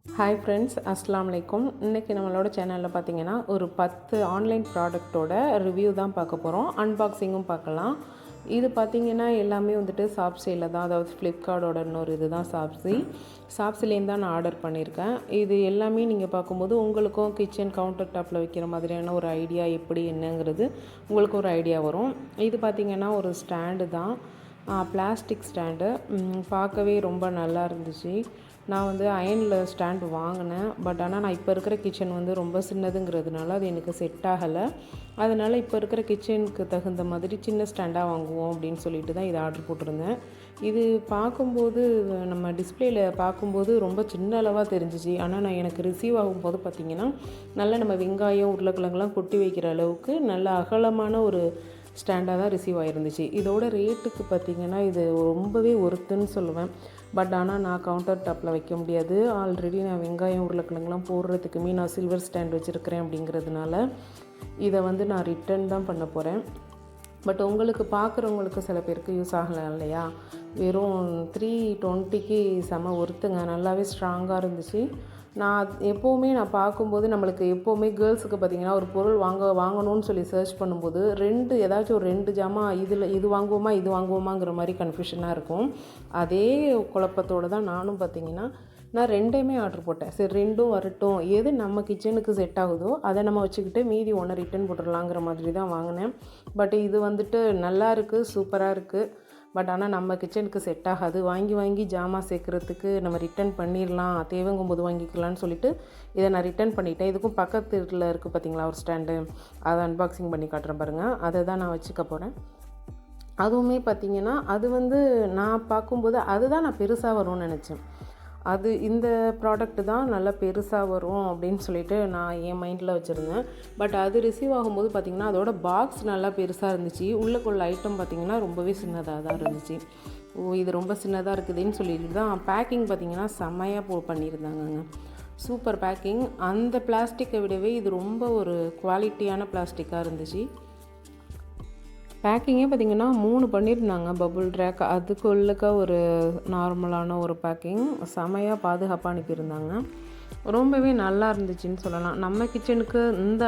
Hi friends, அஸ்ஸலாமு அலைக்கும். இன்றைக்கி நம்மளோட சேனலில் பார்த்தீங்கன்னா ஒரு 10 ஆன்லைன் ப்ராடக்ட்டோட ரிவ்யூ தான் பார்க்க போகிறோம். அன்பாக்சிங்கும் பார்க்கலாம். இது பார்த்திங்கன்னா எல்லாமே வந்துட்டு சாப்ஸியில் தான், அதாவது ஃப்ளிப்கார்ட்டோட இன்னொரு இது தான் சாப்ஸிலேருந்து தான் நான் ஆர்டர் பண்ணியிருக்கேன். இது எல்லாமே நீங்கள் பார்க்கும்போது உங்களுக்கும் கிச்சன் கவுண்டர் டாப்பில் வைக்கிற மாதிரியான ஒரு ஐடியா எப்படி என்னங்கிறது உங்களுக்கு ஒரு ஐடியா வரும். இது பார்த்திங்கன்னா ஒரு ஸ்டாண்டு தான், பிளாஸ்டிக் ஸ்டாண்டு. பார்க்கவே ரொம்ப நல்லா இருந்துச்சு. நான் வந்து அயனில் ஸ்டாண்ட் வாங்கினேன். ஆனால் நான் இப்போ இருக்கிற கிச்சன் வந்து ரொம்ப சின்னதுங்கிறதுனால அது எனக்கு செட் ஆகலை. அதனால் இப்போ இருக்கிற கிச்சனுக்கு தகுந்த மாதிரி சின்ன ஸ்டாண்டாக வாங்குவோம் அப்படின்னு சொல்லிட்டு தான் இதை ஆர்டர் போட்டிருந்தேன். இது பார்க்கும்போது நம்ம டிஸ்பிளேயில் பார்க்கும்போது ரொம்ப சின்ன அளவாக தெரிஞ்சிச்சு. ஆனால் நான் எனக்கு ரிசீவ் ஆகும்போது பார்த்திங்கன்னா நல்லா நம்ம வெங்காயம் உருளைக்கிழங்குலாம் கொட்டி வைக்கிற அளவுக்கு நல்ல அகலமான ஒரு ஸ்டாண்டாக தான் ரிசீவ் ஆகிருந்துச்சு. இதோட ரேட்டுக்கு பார்த்திங்கன்னா இது ரொம்பவே ஒர்த்துன்னு சொல்லுவேன். ஆனால் நான் கவுண்டர் டாப்பில் வைக்க முடியாது. ஆல்ரெடி நான் வெங்காயம் உருளைக்கிழங்குலாம் போடுறதுக்குமே நான் சில்வர் ஸ்டாண்ட் வச்சுருக்கிறேன். அப்படிங்கிறதுனால இதை வந்து நான் ரிட்டர்ன் தான் பண்ண போகிறேன். உங்களுக்கு பார்க்குறவங்களுக்கு சில பேருக்கு யூஸ் ஆகலை இல்லையா. வெறும் 320க்கு செம ஒர்த்துங்க. நல்லாவே ஸ்ட்ராங்காக இருந்துச்சு. நான் எப்போவுமே நான் பார்க்கும்போது நம்மளுக்கு எப்போவுமே கேர்ள்ஸுக்கு பார்த்திங்கன்னா ஒரு பொருள் வாங்கணும்னு சொல்லி சர்ச் பண்ணும்போது ஏதாச்சும் ஒரு 2 ஜாமான் இது வாங்குவோமாங்கிற மாதிரி கன்ஃபியூஷனாக இருக்கும். அதே குழப்பத்தோடு தான் நானும் பார்த்திங்கன்னா நான் 2யுமே ஆர்டர் போட்டேன். சரி 2ம் வரட்டும், எது நம்ம கிச்சனுக்கு செட் ஆகுதோ அதை நம்ம வச்சுக்கிட்டு மீதி ஒன்று ரிட்டன் போட்டுடலாங்கிற மாதிரி தான் வாங்கினேன். இது வந்துட்டு நல்லா இருக்குது, சூப்பராக இருக்குது. ஆனால் நம்ம கிச்சனுக்கு செட் ஆகாது. வாங்கி ஜாமான் சேர்க்குறதுக்கு நம்ம ரிட்டன் பண்ணிடலாம், தேவைங்கும்போது வாங்கிக்கலான்னு சொல்லிவிட்டு இதை நான் ரிட்டன் பண்ணிட்டேன். இதுக்கும் பக்கத்தில் இருக்குது பார்த்திங்களா ஒரு ஸ்டாண்டு, அதை அன்பாக்சிங் பண்ணி காட்டுறேன் பாருங்கள். அதை தான் நான் வச்சுக்க போகிறேன். அதுவுமே பார்த்திங்கன்னா அது வந்து நான் பார்க்கும்போது அதுதான் நான் பெருசாக வரும்னு நினச்சேன். இந்த ப்ராடக்ட் தான் நல்லா பெருசாக வரும் அப்படின்னு சொல்லிட்டு நான் என் மைண்டில் வச்சுருந்தேன். அது ரிசீவ் ஆகும்போது பார்த்திங்கன்னா அதோட பாக்ஸ் நல்லா பெருசாக இருந்துச்சு. உள்ளுக்குள்ள ஐட்டம் பார்த்திங்கன்னா ரொம்பவே சின்னதாக தான் இருந்துச்சு. இது ரொம்ப சின்னதாக இருக்குதுன்னு சொல்லிட்டு தான் பேக்கிங் பார்த்திங்கன்னா செம்மையாக பண்ணியிருந்தாங்கங்க. Super packing. அந்த பிளாஸ்டிக்கை விடவே இது ரொம்ப ஒரு குவாலிட்டியான பிளாஸ்டிக்காக இருந்துச்சு. பேக்கிங்கே பார்த்திங்கன்னா 3 பண்ணியிருந்தாங்க. பபுள் ட்ராக், அதுக்குள்ளக்க ஒரு நார்மலான ஒரு பேக்கிங், செமையாக பாதுகாப்பாக அனுப்பியிருந்தாங்க. ரொம்பவே நல்லா இருந்துச்சுன்னு சொல்லலாம். நம்ம கிச்சனுக்கு இந்த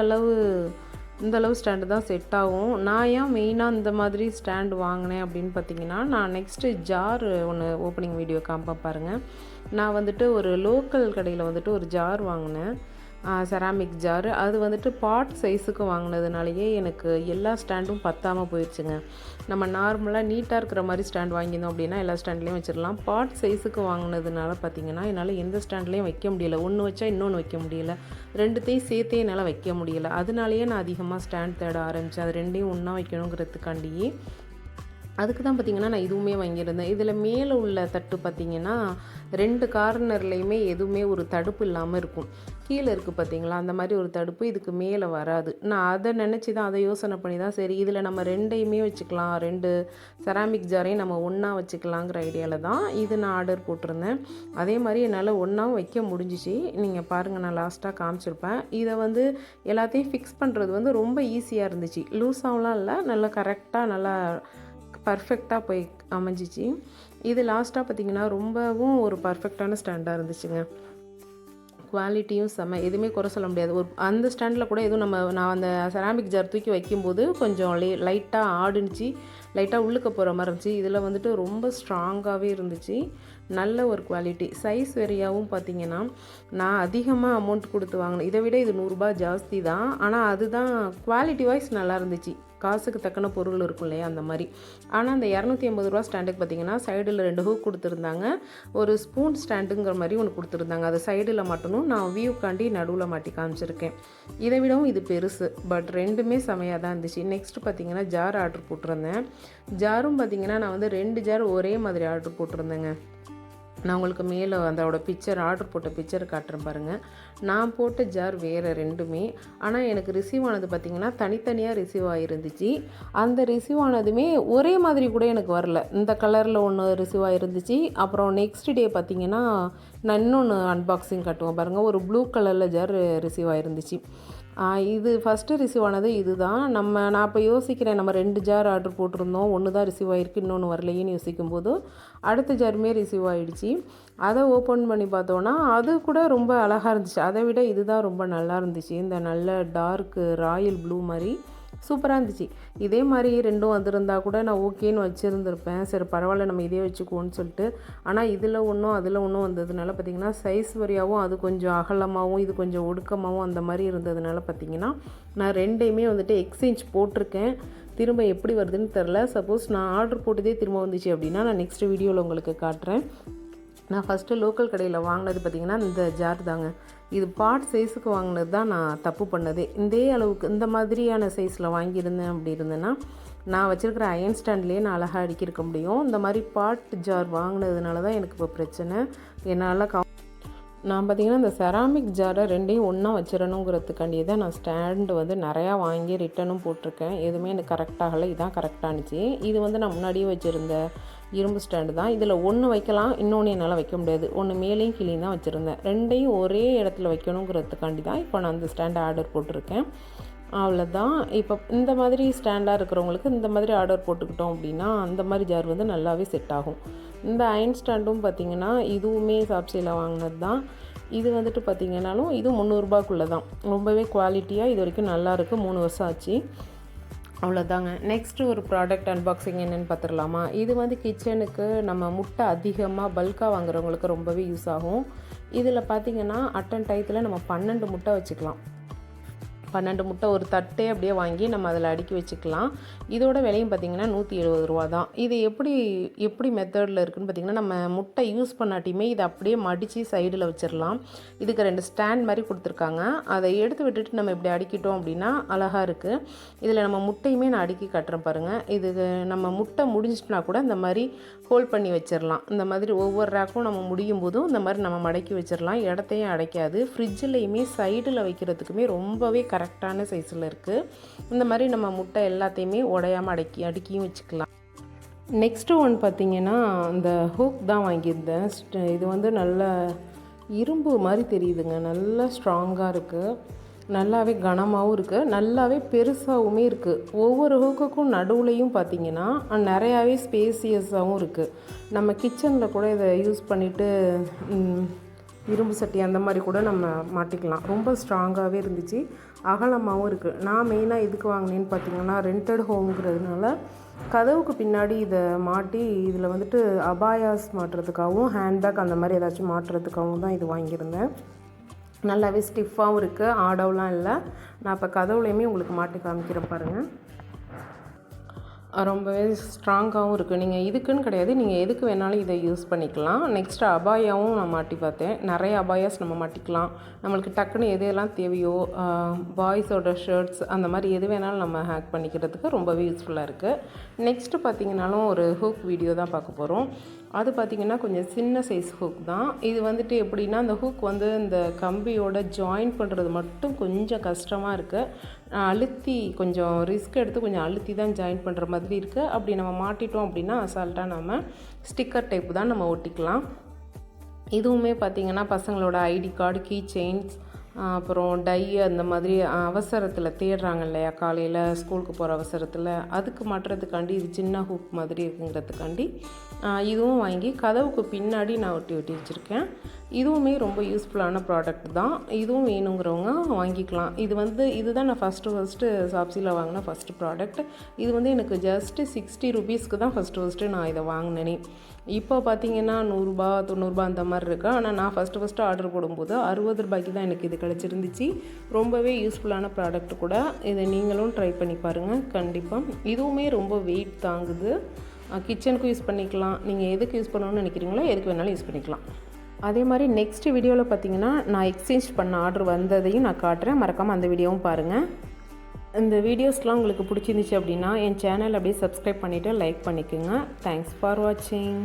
அளவு ஸ்டாண்டு தான் செட் ஆகும். நான் ஏன் மெயினாக இந்த மாதிரி ஸ்டாண்டு வாங்கினேன் அப்படின்னு பார்த்திங்கன்னா, நான் நெக்ஸ்ட்டு ஜார் ஒன்று ஓப்பனிங் வீடியோ காமிப்பேன் பாருங்கள். நான் வந்துட்டு ஒரு லோக்கல் கடையில் வந்துட்டு ஒரு ஜார் வாங்கினேன், செராமிக் ஜாரு. அது வந்துட்டு பாட் சைஸுக்கு வாங்கினதுனாலேயே எனக்கு எல்லா ஸ்டாண்டும் பத்தாமல் போயிடுச்சுங்க. நம்ம நார்மலாக நீட்டாக இருக்கிற மாதிரி ஸ்டாண்ட் வாங்கியிருந்தோம் அப்படின்னா எல்லா ஸ்டாண்ட்லேயும் வச்சிடலாம். பாட் சைஸுக்கு வாங்கினதுனால பார்த்திங்கன்னா என்னால் எந்த ஸ்டாண்ட்லேயும் வைக்க முடியல. ஒன்று வச்சா இன்னொன்று வைக்க முடியல, 2த்தையும் சேர்த்தே என்னால் வைக்க முடியல. அதனாலேயே நான் அதிகமாக ஸ்டாண்ட் தேட ஆரம்பித்தேன். அது 2யும் ஒன்றா வைக்கணுங்கிறதுக்காண்டியே. அதுக்கு தான் பார்த்திங்கன்னா நான் இதுவுமே வாங்கியிருந்தேன். இதில் மேலே உள்ள தட்டு பார்த்திங்கன்னா 2 கார்னர்லேயுமே எதுவுமே ஒரு தடுப்பு இல்லாமல் இருக்கும். கீழே இருக்குது பார்த்திங்களா, அந்த மாதிரி ஒரு தடுப்பு இதுக்கு மேலே வராது. நான் அதை நினச்சி தான், அதை யோசனை பண்ணி தான் சரி இதில் நம்ம 2யுமே வச்சுக்கலாம், 2 செராமிக் ஜாரையும் நம்ம ஒன்றா வச்சுக்கலாங்கிற ஐடியாவில் தான் இது நான் ஆர்டர் போட்டிருந்தேன். அதே மாதிரி என்னால் ஒன்றாவும் வைக்க முடிஞ்சிச்சு. நீங்கள் பாருங்கள், நான் லாஸ்ட்டாக காமிச்சிருப்பேன். இதை வந்து எல்லாத்தையும் ஃபிக்ஸ் பண்ணுறது வந்து ரொம்ப ஈஸியாக இருந்துச்சு. லூஸாகலாம் இல்லை, நல்லா கரெக்டாக நல்லா பர்ஃபெக்டாக போய் அமைஞ்சிச்சு. இது லாஸ்ட்டாக பார்த்திங்கன்னா ரொம்பவும் ஒரு பர்ஃபெக்டான ஸ்டாண்டாக இருந்துச்சுங்க. குவாலிட்டியும் செம்ம, எதுவுமே குறை சொல்ல முடியாது. அந்த ஸ்டாண்டில் கூட எதுவும் நான் அந்த செராமிக் ஜார் தூக்கி வைக்கும்போது கொஞ்சம் லைட்டாக ஆடுனுச்சு, லைட்டாக உள்ளுக்க போகிற மாதிரி இருந்துச்சு. இதில் வந்துட்டு ரொம்ப ஸ்ட்ராங்காகவே இருந்துச்சு. நல்ல ஒரு குவாலிட்டி. சைஸ் வெறியாகவும் பார்த்திங்கன்னா நான் அதிகமாக அமௌண்ட் கொடுத்து வாங்கினேன். இதை விட இது 100 ரூபாய் ஜாஸ்தி தான். ஆனால் அதுதான் குவாலிட்டி வைஸ் நல்லா இருந்துச்சு. காசுக்கு தக்கன பொருள் இருக்கும் இல்லையா, அந்த மாதிரி. ஆனால் அந்த 250 ரூபா ஸ்டாண்டுக்கு பார்த்திங்கன்னா சைடில் 2 ஹூக் கொடுத்துருந்தாங்க. ஒரு ஸ்பூன் ஸ்டாண்டுங்கிற மாதிரி ஒன்று கொடுத்துருந்தாங்க. அது சைடில் மாட்டணும், நான் வியூக்காண்டி நடுவில் மாட்டி காமிச்சிருக்கேன். இதை விடவும் இது பெருசு. 2மே செமையாக தான் இருந்துச்சு. நெக்ஸ்ட்டு பார்த்திங்கன்னா ஜார் ஆர்டர் போட்டிருந்தேன். ஜாரும் பார்த்திங்கன்னா நான் வந்து 2 ஜார் ஒரே மாதிரி ஆர்டர் போட்டிருந்தேங்க. நான் உங்களுக்கு மேலே அதோட ஆர்டர் போட்ட பிக்சர் காட்டுறேன் பாருங்கள். நான் போட்ட ஜார் வேறு 2மே. ஆனால் எனக்கு ரிசீவ் ஆனது பார்த்திங்கன்னா தனித்தனியாக ரிசீவ் ஆகிருந்துச்சு. அந்த ரிசீவ் ஆனதுமே ஒரே மாதிரி கூட எனக்கு வரல. இந்த கலரில் ஒன்று ரிசீவ் ஆகிருந்துச்சு. அப்புறம் நெக்ஸ்ட் டே பார்த்திங்கன்னா நான் இன்னொன்று அன்பாக்சிங் காட்டுவேன் பாருங்கள், ஒரு ப்ளூ கலரில் ஜார் ரிசீவ் ஆகிருந்துச்சு. இது ஃபஸ்ட்டு ரிசீவ் ஆனது இதுதான். நான் இப்போ யோசிக்கிறேன், நம்ம 2 ஜார் ஆர்டர் போட்டிருந்தோம், 1 தான் ரிசீவ் ஆகிருக்கு, இன்னொன்று வரலையேன்னு யோசிக்கும்போது அடுத்த ஜாருமே ரிசீவ் ஆகிடுச்சு. அதை ஓப்பன் பண்ணி பார்த்தோன்னா அது கூட ரொம்ப அழகாக இருந்துச்சு. அதை விட இதுதான் ரொம்ப நல்லா இருந்துச்சு. இந்த நல்ல டார்க் ராயல் ப்ளூ மாதிரி சூப்பராக இருந்துச்சு. இதே மாதிரி 2ம் வந்திருந்தா கூட நான் ஓகேன்னு வச்சுருந்துருப்பேன். சரி பரவாயில்ல, நம்ம இதே வச்சுக்குவோன்னு சொல்லிட்டு. ஆனால் இதில் ஒன்றும் அதில் ஒன்றும் வந்ததுனால பார்த்திங்கன்னா சைஸ் வரியாகவும் அது கொஞ்சம் அகலமாகவும் இது கொஞ்சம் ஒடுக்கமாகவும் அந்த மாதிரி இருந்ததுனால பார்த்திங்கன்னா நான் 2யுமே வந்துட்டு எக்ஸ்சேஞ்ச் போட்டிருக்கேன். திரும்ப எப்படி வருதுன்னு தெரில. சப்போஸ் நான் ஆர்டர் போட்டதே திரும்ப வந்துச்சு அப்படின்னா நான் நெக்ஸ்ட் வீடியோவில் உங்களுக்கு காட்டுறேன். நான் ஃபஸ்ட்டு லோக்கல் கடையில் வாங்கினது பார்த்திங்கன்னா இந்த ஜார் தாங்க. இது பாட் சைஸுக்கு வாங்கினது தான் நான் தப்பு பண்ணதே. இதே அளவுக்கு இந்த மாதிரியான சைஸில் வாங்கியிருந்தேன் அப்படி இருந்தேன்னா நான் வச்சுருக்கிற அயன் ஸ்டாண்ட்லேயே நான் அழகாக அடுக்கியிருக்க முடியும். இந்த மாதிரி பாட் ஜார் வாங்கினதுனால தான் எனக்கு இப்போ பிரச்சனை. என்னால் நான் பார்த்திங்கன்னா இந்த செராமிக் ஜாரை 2யும் ஒன்றா வச்சிடணுங்கிறதுக்காண்டியே தான் நான் ஸ்டாண்டு வந்து நிறையா வாங்கி ரிட்டனும் போட்டிருக்கேன். எதுவுமே எனக்கு கரெக்டாகலை. இதான் கரெக்டானுச்சு. இது வந்து நான் முன்னாடியே வச்சுருந்த இரும்பு ஸ்டாண்டு தான். இதில் ஒன்று வைக்கலாம், இன்னொன்று என்னால் வைக்க முடியாது. ஒன்று மேலேயும் கீழே தான் வச்சுருந்தேன். 2யும் ஒரே இடத்துல வைக்கணுங்கிறதுக்காண்டி தான் இப்போ நான் அந்த ஸ்டாண்டை ஆர்டர் போட்டிருக்கேன். அவ்வளோதான். இப்போ இந்த மாதிரி ஸ்டாண்டாக இருக்கிறவங்களுக்கு இந்த மாதிரி ஆர்டர் போட்டுக்கிட்டோம் அப்படின்னா அந்த மாதிரி ஜார் வந்து நல்லாவே செட் ஆகும். இந்த அயன் ஸ்டாண்டும் பார்த்திங்கன்னா இதுவுமே சாப்ஸியில் வாங்கினது தான். இது வந்துட்டு பார்த்திங்கனாலும் இது 300 ரூபாய்க்குள்ளே தான். ரொம்பவே குவாலிட்டியாக இது வரைக்கும் நல்லாயிருக்கு. 3 வருஷம் ஆச்சு. அவ்வளோதாங்க. நெக்ஸ்ட்டு ஒரு ப்ராடக்ட் அன்பாக்சிங் என்னென்னு பார்த்துடலாமா? இது வந்து கிச்சனுக்கு நம்ம முட்டை அதிகமாக பல்காக வாங்குறவங்களுக்கு ரொம்பவே யூஸ் ஆகும். இதில் பார்த்திங்கன்னா அட்டன் டயத்தில் நம்ம 12 முட்டை வச்சுக்கலாம். 12 முட்டை ஒரு தட்டே அப்படியே வாங்கி நம்ம அதில் அடுக்கி வச்சுக்கலாம். இதோட விலையும் பார்த்திங்கன்னா 170 ரூபா தான். இது எப்படி மெத்தடில் இருக்குதுன்னு பார்த்திங்கன்னா நம்ம முட்டை யூஸ் பண்ணாட்டியுமே இதை அப்படியே மடித்து சைடில் வச்சிடலாம். இதுக்கு 2 ஸ்டாண்ட் மாதிரி கொடுத்துருக்காங்க. அதை எடுத்து விட்டுட்டு நம்ம இப்படி அடிக்கிட்டோம் அப்படின்னா அழகாக இருக்குது. இதில் நம்ம முட்டையுமே நான் அடுக்கி காட்டுறேன் பாருங்கள். இது நம்ம முட்டை முடிஞ்சிட்டுனா கூட இந்த மாதிரி ஹோல்ட் பண்ணி வச்சிடலாம். இந்த மாதிரி ஒவ்வொரு ரேக்கும் நம்ம முடியும் போதும் இந்த மாதிரி நம்ம மடக்கி வச்சிடலாம். இடத்தையும் அடைக்காது. ஃப்ரிட்ஜிலையுமே சைடில் வைக்கிறதுக்குமே ரொம்பவே கரெக்டான சைஸில் இருக்குது. இந்த மாதிரி நம்ம முட்டை எல்லாத்தையுமே உடையாமல் அடுக்கியும் வச்சுக்கலாம். நெக்ஸ்ட்டு ஒன் பார்த்திங்கன்னா இந்த ஹூக் தான் வாங்கியிருந்தேன். இது வந்து நல்ல இரும்பு மாதிரி தெரியுதுங்க. நல்லா ஸ்ட்ராங்காக இருக்குது. நல்லாவே கனமாகவும் இருக்குது. நல்லாவே பெருசாகவுமே இருக்குது. ஒவ்வொரு ஹூக்குக்கும் நடுவுலையும் பார்த்திங்கன்னா நிறையாவே ஸ்பேசியஸாகவும் இருக்குது. நம்ம கிச்சனில் கூட இதை யூஸ் பண்ணிவிட்டு இரும்பு சட்டி அந்த மாதிரி கூட நம்ம மாட்டிக்கலாம். ரொம்ப ஸ்ட்ராங்காகவே இருந்துச்சு. அகலமாகவும் இருக்குது. நான் மெயினாக எதுக்கு வாங்கினேன்னு பார்த்திங்கன்னா ரெண்டட் ஹோம்ங்கிறதுனால கதவுக்கு பின்னாடி இதை மாட்டி இதில் வந்துட்டு அபாயாஸ் மாட்டுறதுக்காகவும் ஹேண்ட்பேக் அந்த மாதிரி ஏதாச்சும் மாட்டுறதுக்காகவும் தான் இது வாங்கியிருந்தேன். நல்லாவே ஸ்டிஃபாகவும் இருக்குது. ஆடவுலாம் இல்லை. நான் இப்போ கதவுலையுமே உங்களுக்கு மாட்டி காமிக்கிறேன் பாருங்கள். ரொம்பவே ஸ்ட்ராங்காகவும் இருக்குது. நீங்கள் இதுக்குன்னு கிடையாது, நீங்கள் எதுக்கு வேணாலும் இதை யூஸ் பண்ணிக்கலாம். நெக்ஸ்ட்டு அபாயாவும் நான் மாட்டி பார்த்தேன். நிறைய அபாயாஸ் நம்ம மாட்டிக்கலாம். நம்மளுக்கு டக்குன்னு எதெல்லாம் தேவையோ பாய்ஸோட ஷர்ட்ஸ் அந்த மாதிரி எது வேணாலும் நம்ம ஹேக் பண்ணிக்கிறதுக்கு ரொம்பவே யூஸ்ஃபுல்லாக இருக்குது. நெக்ஸ்ட்டு பார்த்திங்கனாலும் ஒரு ஹூக் வீடியோ தான் பார்க்க போகிறோம். அது பார்த்திங்கன்னா கொஞ்சம் சின்ன சைஸ் ஹூக் தான். இது வந்துட்டு எப்படின்னா அந்த ஹூக் வந்து இந்த கம்பியோட ஜாயின் பண்ணுறது மட்டும் கொஞ்சம் கஷ்டமாக இருக்குது. அழுத்தி கொஞ்சம் ரிஸ்க் எடுத்து கொஞ்சம் அழுத்தி தான் ஜாயின் பண்ணுற மாதிரி இருக்குது. அப்படி நம்ம மாட்டிட்டோம் அப்படின்னா அசால்ட்டாக நம்ம ஸ்டிக்கர் டைப் தான் நம்ம ஒட்டிக்கலாம். இதுவுமே பார்த்திங்கன்னா பசங்களோட ஐடி கார்டு, கீ செயின்ஸ், அப்புறம் டை அந்த மாதிரி அவசரத்தில் தேடுறாங்க இல்லையா, காலையில் ஸ்கூலுக்கு போகிற அவசரத்தில் அதுக்கு மாட்டுறதுக்காண்டி இது சின்ன ஹூக் மாதிரி இருக்குங்கிறதுக்காண்டி இதுவும் வாங்கி கதவுக்கு பின்னாடி நான் ஒட்டி வச்சுருக்கேன். இதுவுமே ரொம்ப யூஸ்ஃபுல்லான ப்ராடக்ட் தான். இதுவும் வேணுங்கிறவங்க வாங்கிக்கலாம். இதுதான் நான் ஃபஸ்ட்டு சாப்ஸியில் வாங்கின ஃபஸ்ட்டு ப்ராடக்ட். இது வந்து எனக்கு ஜஸ்ட்டு 60 ருபீஸ்க்கு தான் ஃபஸ்ட்டு நான் இதை வாங்கினேனே. இப்போ பார்த்திங்கன்னா 100 ரூபா 90 ரூபா அந்த மாதிரி இருக்கு. ஆனால் நான் ஃபஸ்ட்டு ஆர்டர் போடும்போது 60 ரூபாய்க்கு தான் எனக்கு இது கிடச்சிருந்துச்சு. ரொம்பவே யூஸ்ஃபுல்லான ப்ராடக்ட் கூட. இதை நீங்களும் ட்ரை பண்ணி பாருங்கள் கண்டிப்பாக. இதுவுமே ரொம்ப வெயிட் தாங்குது. கிச்சனுக்கும் யூஸ் பண்ணிக்கலாம். நீங்கள் எதுக்கு யூஸ் பண்ணணும்னு நினைக்கிறீங்களோ எதுக்கு வேணாலும் யூஸ் பண்ணிக்கலாம். அதே மாதிரி நெக்ஸ்ட் வீடியோவில் பார்த்திங்கன்னா நான் எக்ஸ்சேஞ்ச் பண்ண ஆர்டர் வந்ததையும் நான் காட்டுறேன். மறக்காமல் அந்த வீடியோவும் பாருங்கள். இந்த வீடியோஸ்லாம் உங்களுக்கு பிடிச்சிருந்துச்சு அப்படின்னா என் சேனல் அப்படியே சப்ஸ்கிரைப் பண்ணிவிட்டு லைக் பண்ணிக்கோங்க. தேங்க்ஸ் ஃபார் வாட்சிங்.